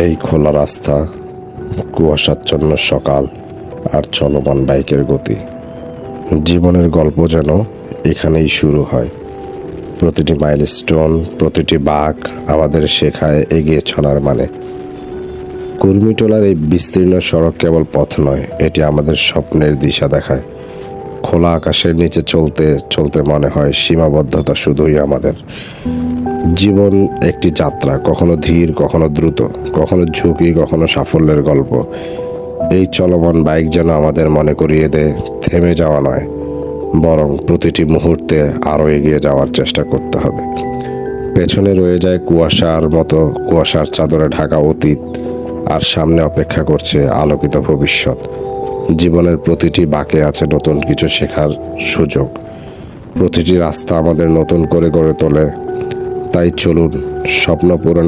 এই খোলা রাস্তা, কুয়াশাচ্ছন্ন সকাল আর চলমান বাইকের গতি, জীবনের গল্প যেন এখানেই শুরু হয়। প্রতিটি মাইলস্টোন, প্রতিটি বাঁক আমাদের শেখায় এগিয়ে চলার মানে। কুর্মিটোলার এই বিস্তীর্ণ সড়ক কেবল পথ নয়, এটি আমাদের স্বপ্নের দিশা দেখায়। খোলা আকাশের নিচে চলতে চলতে মনে হয় সীমাবদ্ধতা শুধুই আমাদের। জীবন একটি যাত্রা, কখনো ধীর, কখনো দ্রুত, কখনো ঝুঁকি, কখনো সাফল্যের গল্প। এই চলমান বাইক যেন আমাদের মনে করিয়ে দেয় থেমে যাওয়া নয়, বরং প্রতিটি মুহূর্তে আরও এগিয়ে যাওয়ার চেষ্টা করতে হবে। পেছনে রয়ে যায় কুয়াশার চাদরে ঢাকা অতীত, আর সামনে অপেক্ষা করছে আলোকিত ভবিষ্যৎ। জীবনের প্রতিটি বাঁকে আছে নতুন কিছু শেখার সুযোগ, প্রতিটি রাস্তা আমাদের নতুন করে গড়ে তোলে। তাই চলুন স্বপ্ন পূরণ